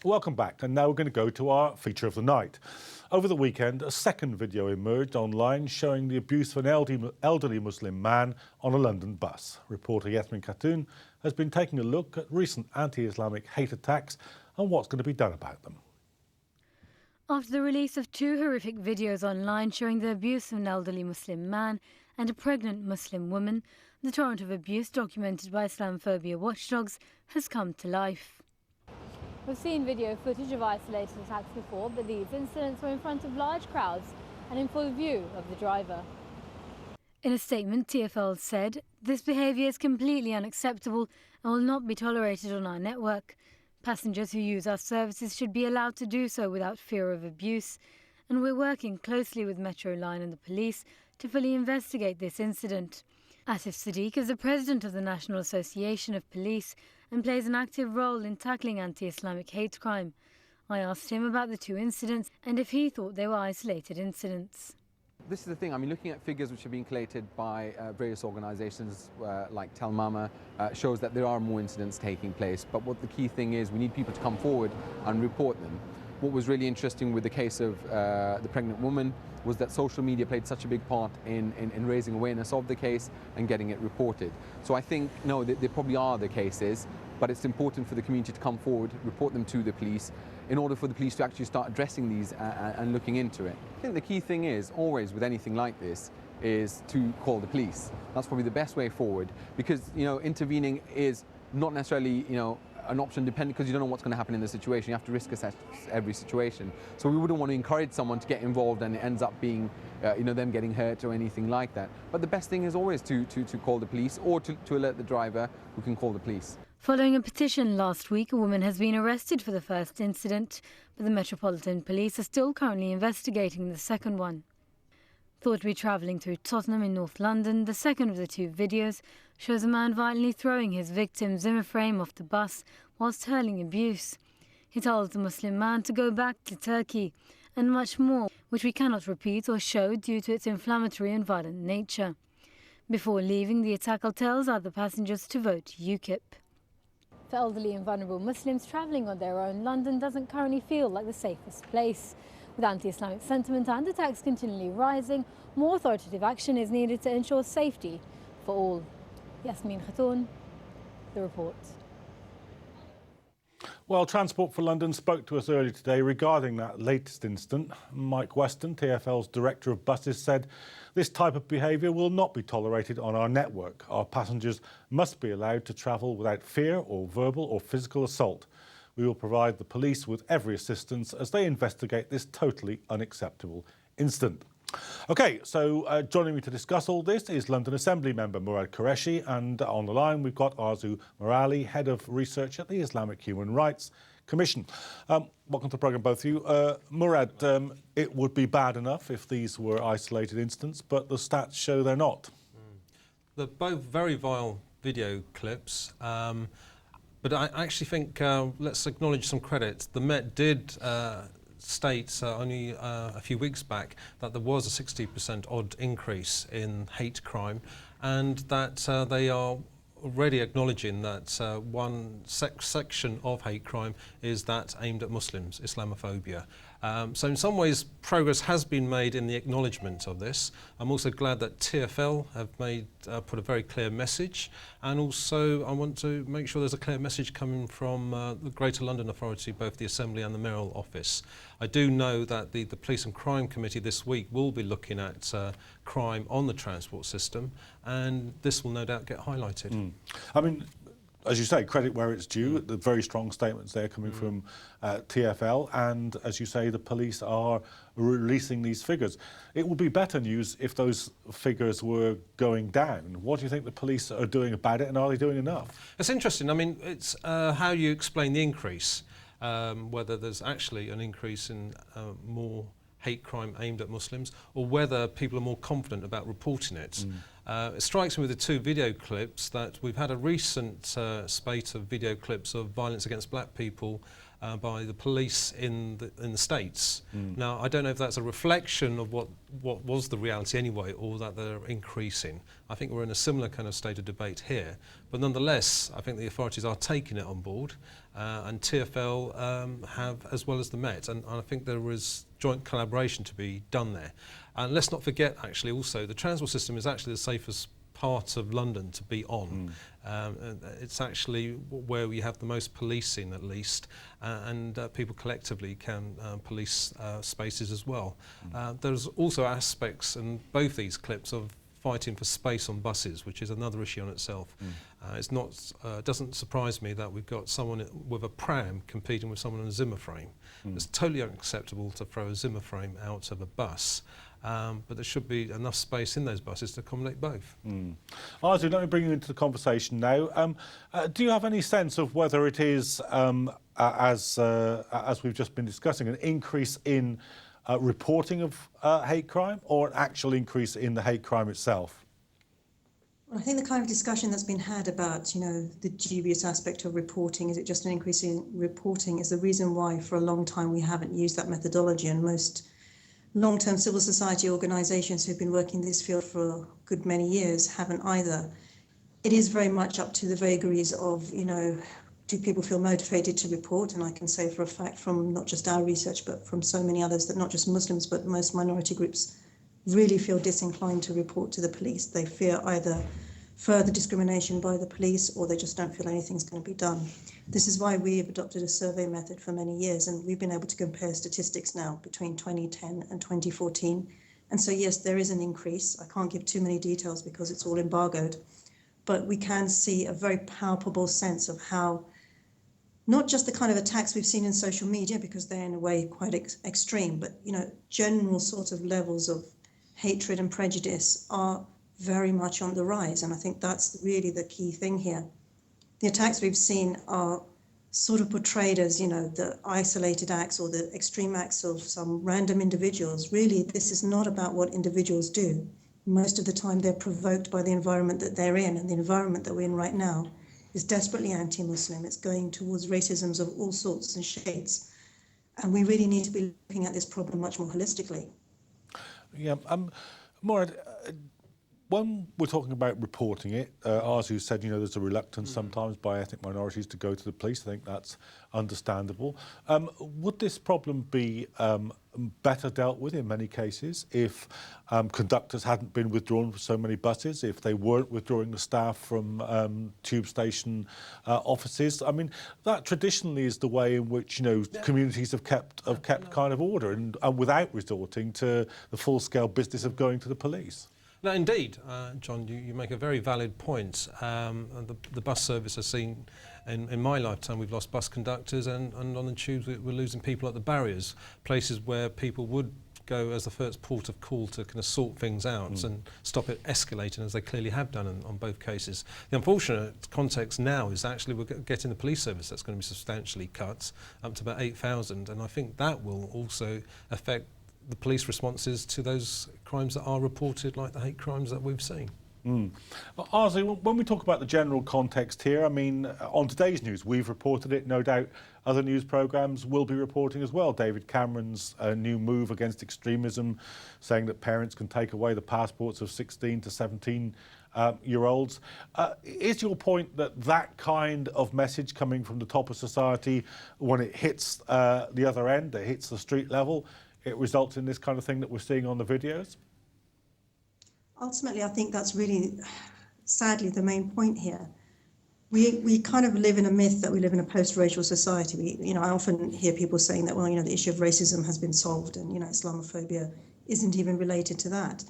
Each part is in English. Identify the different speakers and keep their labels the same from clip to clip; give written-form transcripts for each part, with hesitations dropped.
Speaker 1: Welcome back, and now we're going to go to our feature of the night. Over the weekend, a second video emerged online showing the abuse of an elderly Muslim man on a London bus. Reporter Yasmin Khatun has been taking a look at recent anti-Islamic hate attacks and what's going to be done about them.
Speaker 2: After the release of two horrific videos online showing the abuse of an elderly Muslim man and a pregnant Muslim woman, the torrent of abuse documented by Islamophobia watchdogs has come to life. We've seen video footage of isolated attacks before, but these incidents were in front of large crowds and in full view of the driver. In a statement, TfL said, "This behaviour is completely unacceptable and will not be tolerated on our network. Passengers who use our services should be allowed to do so without fear of abuse, and we're working closely with Metro Line and the police to fully investigate this incident." Asif Sadiq is the president of the National Association of Police and plays an active role in tackling anti-Islamic hate crime. I asked him about the two incidents and if he thought they were isolated incidents.
Speaker 3: This is the thing, I mean, looking at figures which have been collated by various organisations like Tell Mama shows that there are more incidents taking place, but what the key thing is, we need people to come forward and report them. What was really interesting with the case of the pregnant woman was that social media played such a big part in raising awareness of the case and getting it reported. So I think, no, there probably are the cases, but it's important for the community to come forward, report them to the police, in order for the police to actually start addressing these and looking into it. I think the key thing is, always with anything like this, is to call the police. That's probably the best way forward, because, you know, intervening is not necessarily, you know, an option depending, because you don't know what's going to happen in the situation. You have to risk assess every situation. So we wouldn't want to encourage someone to get involved and it ends up being, you know, them getting hurt or anything like that. But the best thing is always to call the police or to alert the driver who can call the police.
Speaker 2: Following a petition last week, a woman has been arrested for the first incident, but the Metropolitan Police are still currently investigating the second one. Thought to be travelling through Tottenham in North London, the second of the two videos shows a man violently throwing his victim Zimmer frame off the bus whilst hurling abuse. He tells the Muslim man to go back to Turkey, and much more, which we cannot repeat or show due to its inflammatory and violent nature. Before leaving, the attacker tells other passengers to vote UKIP. For elderly and vulnerable Muslims, travelling on their own, London doesn't currently feel like the safest place. With anti-Islamic sentiment and attacks continually rising, more authoritative action is needed to ensure safety for all. Yasmin Khatun, The Report.
Speaker 1: Well, Transport for London spoke to us earlier today regarding that latest incident. Mike Weston, TfL's Director of Buses, said this type of behaviour will not be tolerated on our network. Our passengers must be allowed to travel without fear or verbal or physical assault. We will provide the police with every assistance as they investigate this totally unacceptable incident. OK, so joining me to discuss all this is London Assembly member Murad Qureshi, and on the line we've got Arzu, Merali, Head of Research at the Islamic Human Rights Commission. Welcome to the programme, both of you. Murad, it would be bad enough if these were isolated incidents, but the stats show they're not.
Speaker 4: They're both very vile video clips. But I actually think, let's acknowledge some credit. The Met did state only a few weeks back that there was a 60% odd increase in hate crime, and that they are already acknowledging that one section of hate crime is that aimed at Muslims, Islamophobia. So in some ways progress has been made in the acknowledgement of this. I'm also glad that TfL have put a very clear message, and also I want to make sure there's a clear message coming from the Greater London Authority, both the Assembly and the Merali office. I do know that the Police and Crime Committee this week will be looking at crime on the transport system, and this will no doubt get highlighted.
Speaker 1: I mean, as you say, credit where it's due. The very strong statements there coming from TfL, and as you say, the police are releasing these figures. It would be better news if those figures were going down. What do you think the police are doing about it, and are they doing enough?
Speaker 4: It's interesting. I mean, it's how you explain the increase, whether there's actually an increase in more hate crime aimed at Muslims, or whether people are more confident about reporting it. It strikes me with the two video clips that we've had a recent spate of video clips of violence against black people by the police in the States. Now, I don't know if that's a reflection of what was the reality anyway, or that they're increasing. I think we're in a similar kind of state of debate here. But nonetheless, I think the authorities are taking it on board, and TfL have, as well as the Met. And I think there is joint collaboration to be done there. And let's not forget, actually, also, the transport system is actually the safest part of London to be on. It's actually where we have the most policing, at least, and people collectively can police spaces as well. There's also aspects in both these clips of fighting for space on buses, which is another issue on itself. It's not, doesn't surprise me that we've got someone with a pram competing with someone on a Zimmer frame. It's totally unacceptable to throw a Zimmer frame out of a bus. But there should be enough space in those buses to accommodate both.
Speaker 1: Arzu, let me bring you into the conversation now. Do you have any sense of whether it is, as we've just been discussing, an increase in reporting of hate crime, or an actual increase in the hate crime itself?
Speaker 5: Well, I think the kind of discussion that's been had about, you know, the dubious aspect of reporting, is it just an increase in reporting, is the reason why for a long time we haven't used that methodology, and most long-term civil society organisations who've been working in this field for a good many years haven't either. It is very much up to the vagaries of, you know, do people feel motivated to report? And I can say for a fact from not just our research, but from so many others, that not just Muslims, but most minority groups really feel disinclined to report to the police. They fear either further discrimination by the police, or they just don't feel anything's going to be done. This is why we have adopted a survey method for many years, and we've been able to compare statistics now between 2010 and 2014. And so, yes, there is an increase. I can't give too many details because it's all embargoed, but we can see a very palpable sense of how not just the kind of attacks we've seen in social media, because they're in a way quite extreme, but, you know, general sort of levels of hatred and prejudice are very much on the rise. And I think that's really the key thing here. The attacks we've seen are sort of portrayed as, you know, the isolated acts or the extreme acts of some random individuals. Really, this is not about what individuals do. Most of the time they're provoked by the environment that they're in, and the environment that we're in right now is desperately anti-Muslim. It's going towards racisms of all sorts and shades. And we really need to be looking at this problem much more holistically.
Speaker 1: Yeah, Murad, when we're talking about reporting it, Arzu said, you know, there's a reluctance sometimes by ethnic minorities to go to the police. I think that's understandable. Would this problem be better dealt with in many cases if conductors hadn't been withdrawn from so many buses, if they weren't withdrawing the staff from tube station offices? I mean, that traditionally is the way in which, you know, communities have kept kind of order, and without resorting to the full-scale business of going to the police.
Speaker 4: No, indeed, John, you make a very valid point. The bus service has seen, in my lifetime, we've lost bus conductors, and on the tubes we're losing people at the barriers, places where people would go as the first port of call to kind of sort things out and stop it escalating, as they clearly have done on both cases. The unfortunate context now is actually we're getting the police service that's going to be substantially cut, up to about 8,000, and I think that will also affect the police responses to those crimes that are reported, like the hate crimes that we've seen.
Speaker 1: Arzu, when we talk about the general context here, I mean, on today's news, we've reported it, no doubt other news programmes will be reporting as well. David Cameron's new move against extremism, saying that parents can take away the passports of 16 to 17-year-olds. Is your point that that kind of message coming from the top of society, when it hits the other end, it hits the street level, it results in this kind of thing that we're seeing on the videos?
Speaker 5: Ultimately, I think that's really, sadly, the main point here. We kind of live in a myth that we live in a post-racial society. I often hear people saying that, well, you know, the issue of racism has been solved, and, you know, Islamophobia isn't even related to that.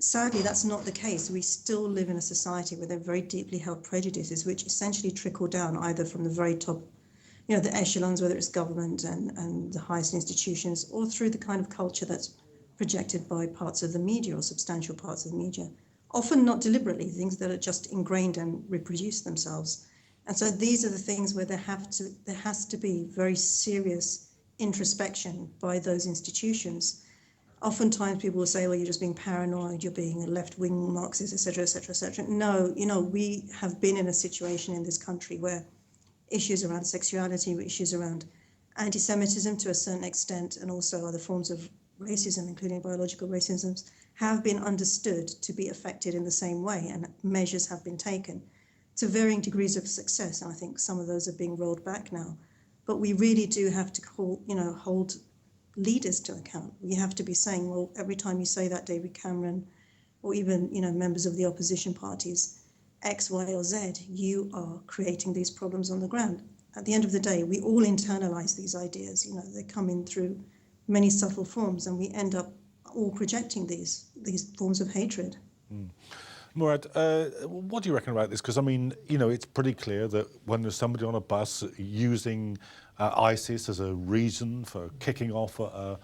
Speaker 5: Sadly, that's not the case. We still live in a society where there are very deeply held prejudices, which essentially trickle down either from the very top, you know, the echelons, whether it's government and the highest institutions, or through the kind of culture that's projected by parts of the media or substantial parts of the media, often not deliberately, things that are just ingrained and reproduce themselves. And so these are the things where there has to be very serious introspection by those institutions. Oftentimes people will say, well, you're just being paranoid, you're being a left-wing Marxist, et cetera, et cetera, et cetera. No, you know, we have been in a situation in this country where issues around sexuality, issues around Anti-Semitism to a certain extent, and also other forms of racism, including biological racisms, have been understood to be affected in the same way, and measures have been taken to varying degrees of success. And I think some of those are being rolled back now. But we really do have to hold leaders to account. We have to be saying, well, every time you say that, David Cameron, or even members of the opposition parties, X, Y, or Z, you are creating these problems on the ground. At the end of the day, we all internalize these ideas. They come in through many subtle forms, and we end up all projecting these forms of hatred.
Speaker 1: Murad, what do you reckon about this? Because, I mean, it's pretty clear that when there's somebody on a bus using ISIS as a reason for kicking off a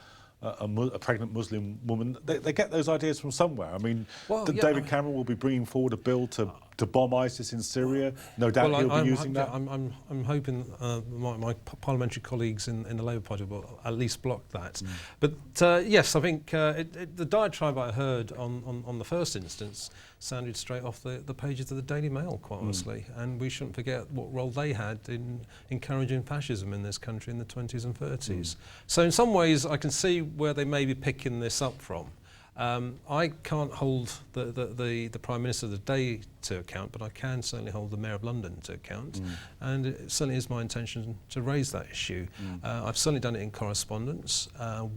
Speaker 1: pregnant Muslim woman, they get those ideas from somewhere. I mean, David Cameron will be bringing forward a bill to bomb ISIS in Syria. No doubt he'll be using that.
Speaker 4: I'm hoping my parliamentary colleagues in the Labour Party will at least block that. But yes, I think the diatribe I heard on the first instance sounded straight off the pages of the Daily Mail, quite honestly. And we shouldn't forget what role they had in encouraging fascism in this country in the 20s and 30s. So in some ways, I can see where they may be picking this up from. I can't hold the Prime Minister of the day to account, but I can certainly hold the Mayor of London to account. And it certainly is my intention to raise that issue. I've certainly done it in correspondence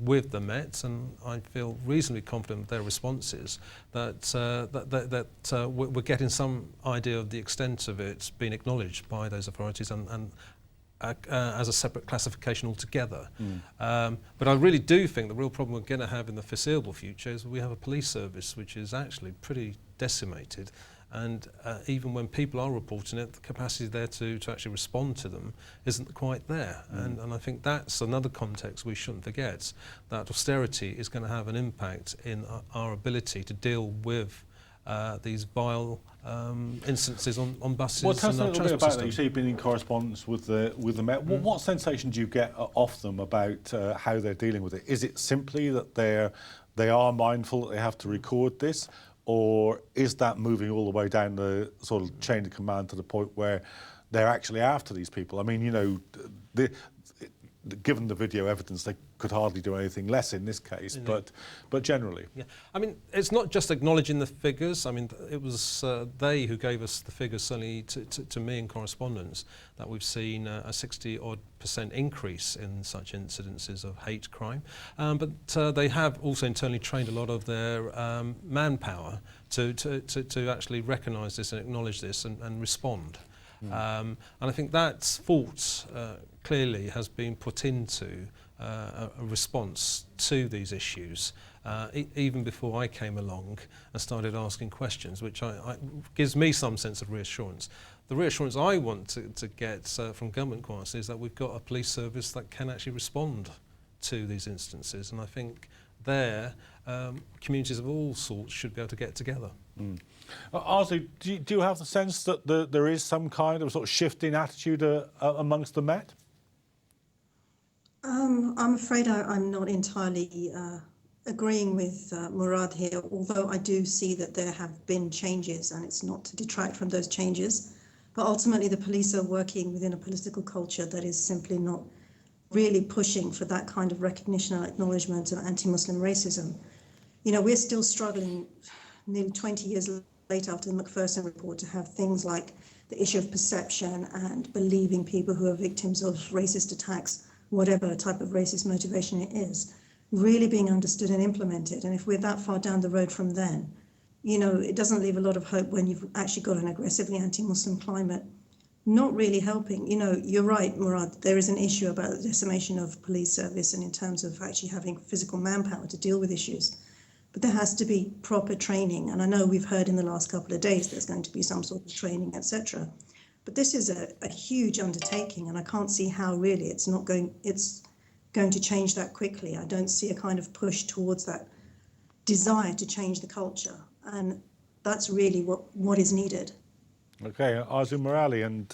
Speaker 4: with the Met, and I feel reasonably confident with their responses that we're getting some idea of the extent of it being acknowledged by those authorities and as a separate classification altogether. But I really do think the real problem we're going to have in the foreseeable future is we have a police service which is actually pretty decimated, and even when people are reporting it, the capacity there to actually respond to them isn't quite there. And I think that's another context we shouldn't forget, that austerity is going to have an impact in our ability to deal with these vile instances on buses.
Speaker 1: Well, tell us a little bit about
Speaker 4: system.
Speaker 1: that. You say you've been in correspondence with the Met. What sensation do you get off them about how they're dealing with it? Is it simply that they are mindful that they have to record this, or is that moving all the way down the sort of chain of command to the point where they're actually after these people? I mean, given the video evidence, they could hardly do anything less in this case, but generally. Yeah. I
Speaker 4: mean, it's not just acknowledging the figures. I mean, it was they who gave us the figures, certainly to me in correspondence, that we've seen a 60-odd% increase in such incidences of hate crime. But they have also internally trained a lot of their manpower to actually recognise this and acknowledge this and respond. And I think that thought clearly has been put into a response to these issues, even before I came along and started asking questions, which gives me some sense of reassurance. The reassurance I want to get from government, quite honestly, is that we've got a police service that can actually respond to these instances, and I think communities of all sorts should be able to get together.
Speaker 1: Arzu, do you have the sense that there is some kind of sort of shift in attitude amongst the Met?
Speaker 5: I'm afraid I'm not entirely agreeing with Murad here, although I do see that there have been changes, and it's not to detract from those changes. But ultimately, the police are working within a political culture that is simply not really pushing for that kind of recognition and acknowledgement of anti-Muslim racism. We're still struggling nearly 20 years later after the Macpherson report to have things like the issue of perception and believing people who are victims of racist attacks, whatever type of racist motivation it is, really being understood and implemented. And if we're that far down the road from then, it doesn't leave a lot of hope when you've actually got an aggressively anti-Muslim climate not really helping. You're right, Murad, there is an issue about the decimation of police service and in terms of actually having physical manpower to deal with issues. But there has to be proper training. And I know we've heard in the last couple of days there's going to be some sort of training, etc. But this is a huge undertaking, and I can't see how really it's going to change that quickly. I don't see a kind of push towards that desire to change the culture. And that's really what is needed.
Speaker 1: Okay, Arzu Merali and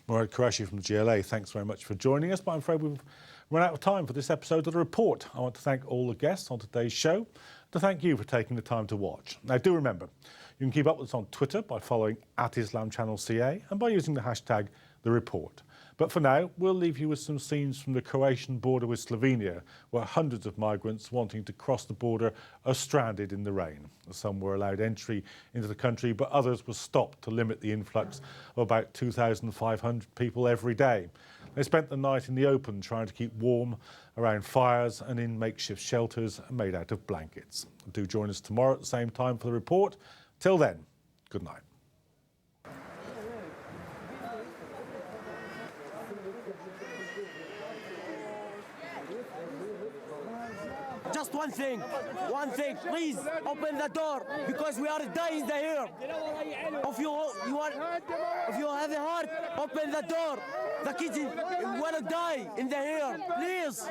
Speaker 1: Murad Qureshi from the GLA, thanks very much for joining us. But I'm afraid we've run out of time for this episode of The Report. I want to thank all the guests on today's show, to thank you for taking the time to watch. Now, do remember, you can keep up with us on Twitter by following @IslamChannelCA and by using the hashtag The Report. But for now, we'll leave you with some scenes from the Croatian border with Slovenia, where hundreds of migrants wanting to cross the border are stranded in the rain. Some were allowed entry into the country, but others were stopped to limit the influx of about 2,500 people every day. They spent the night in the open trying to keep warm around fires and in makeshift shelters made out of blankets. Do join us tomorrow at the same time for the report. Till then, good night.
Speaker 6: Just one thing, please open the door because we are dying here. If you have a heart, open the door. The kids want to die in the here, please.